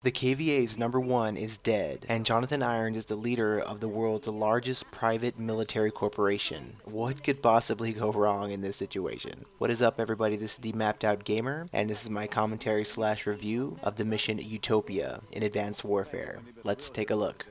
The KVA's number one is dead, and Jonathan Irons is the leader of the world's largest private military corporation. What could possibly go wrong in this situation? What is up, everybody? This is the Mapped Out Gamer, and this is my commentary slash review of the mission Utopia in Advanced Warfare. Let's take a look.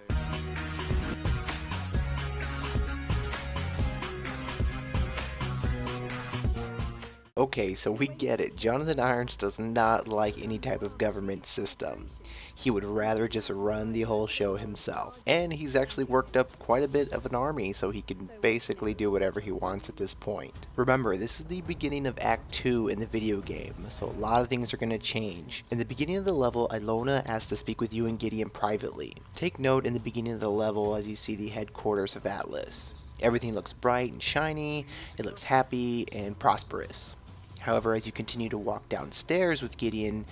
Okay, so we get it. Jonathan Irons does not like any type of government system. He would rather just run the whole show himself. And he's actually worked up quite a bit of an army, so he can basically do whatever he wants at this point. Remember, this is the beginning of Act 2 in the video game, so a lot of things are going to change. In the beginning of the level, Ilona asks to speak with you and Gideon privately. Take note in the beginning of the level as you see the headquarters of Atlas. Everything looks bright and shiny, it looks happy and prosperous. However, as you continue to walk downstairs with Gideon,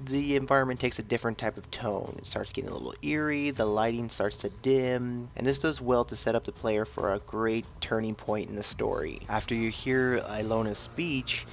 the environment takes a different type of tone. It starts getting a little eerie, the lighting starts to dim, and this does well to set up the player for a great turning point in the story. After you hear Ilona's speech,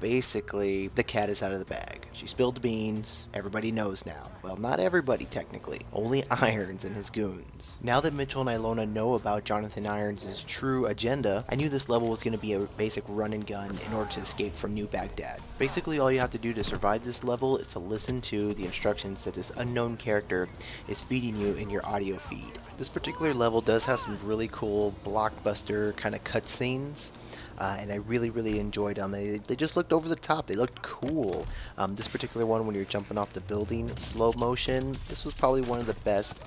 basically the cat is out of the bag. She spilled the beans, everybody knows now. Well, not everybody technically, only Irons and his goons. Now that Mitchell and Ilona know about Jonathan Irons' true agenda, I knew this level was going to be a basic run and gun in order to escape from New Baghdad. Basically all you have to do to survive this level is to listen to the instructions that this unknown character is feeding you in your audio feed. This particular level does have some really cool blockbuster kind of cutscenes. And I really enjoyed them. They just looked over the top. They looked cool. This particular one, when you're jumping off the building, slow motion, this was probably one of the best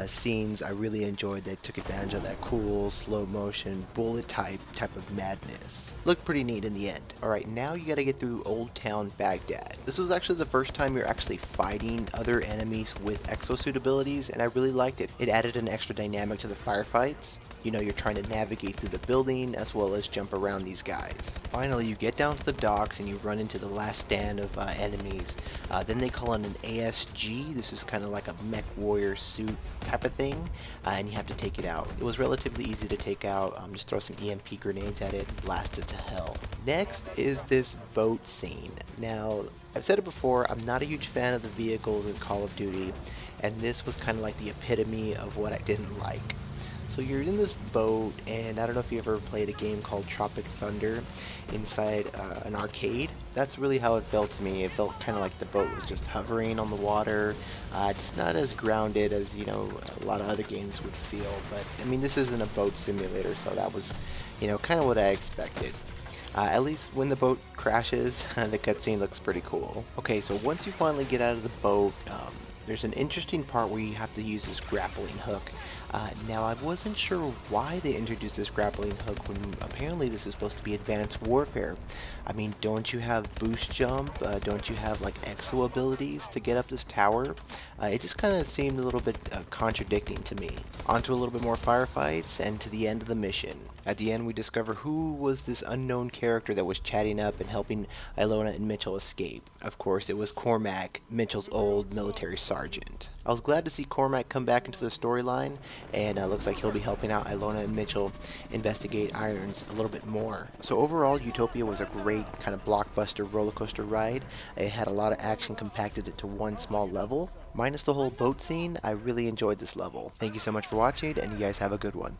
scenes I really enjoyed. They took advantage of that cool slow motion bullet type of madness. Looked pretty neat in the end. Alright, now you gotta get through Old Town Baghdad. This was actually the first time you're actually fighting other enemies with exosuit abilities, and I really liked it. It added an extra dynamic to the firefights. You know, you're trying to navigate through the building as well as jump around these guys. Finally, you get down to the docks and you run into the last stand of enemies. Then they call in an ASG. This is kind of like a mech warrior suit type of thing, and you have to take it out. It was relatively easy to take out. Just throw some EMP grenades at it and blast it to hell. Next is this boat scene. Now, I've said it before, I'm not a huge fan of the vehicles in Call of Duty, and this was kind of like the epitome of what I didn't like. So you're in this boat, and I don't know if you ever played a game called Tropic Thunder inside an arcade. That's really how it felt to me. It felt kind of like the boat was just hovering on the water, just not as grounded as, you know, a lot of other games would feel. But, I mean, this isn't a boat simulator, so that was, you know, kind of what I expected. At least when the boat crashes, the cutscene looks pretty cool. Okay, so once you finally get out of the boat, there's an interesting part where you have to use this grappling hook. Now, I wasn't sure why they introduced this grappling hook when apparently this is supposed to be advanced warfare. I mean, don't you have boost jump? Don't you have like exo abilities to get up this tower? It just kind of seemed a little bit contradicting to me. On to a little bit more firefights and to the end of the mission. At the end, we discover who was this unknown character that was chatting up and helping Ilona and Mitchell escape. Of course, it was Cormac, Mitchell's old military sergeant. I was glad to see Cormac come back into the storyline, and looks like he'll be helping out Ilona and Mitchell investigate Irons a little bit more. So overall, Utopia was a great kind of blockbuster roller coaster ride. It had a lot of action compacted into one small level. Minus the whole boat scene, I really enjoyed this level. Thank you so much for watching, and you guys have a good one.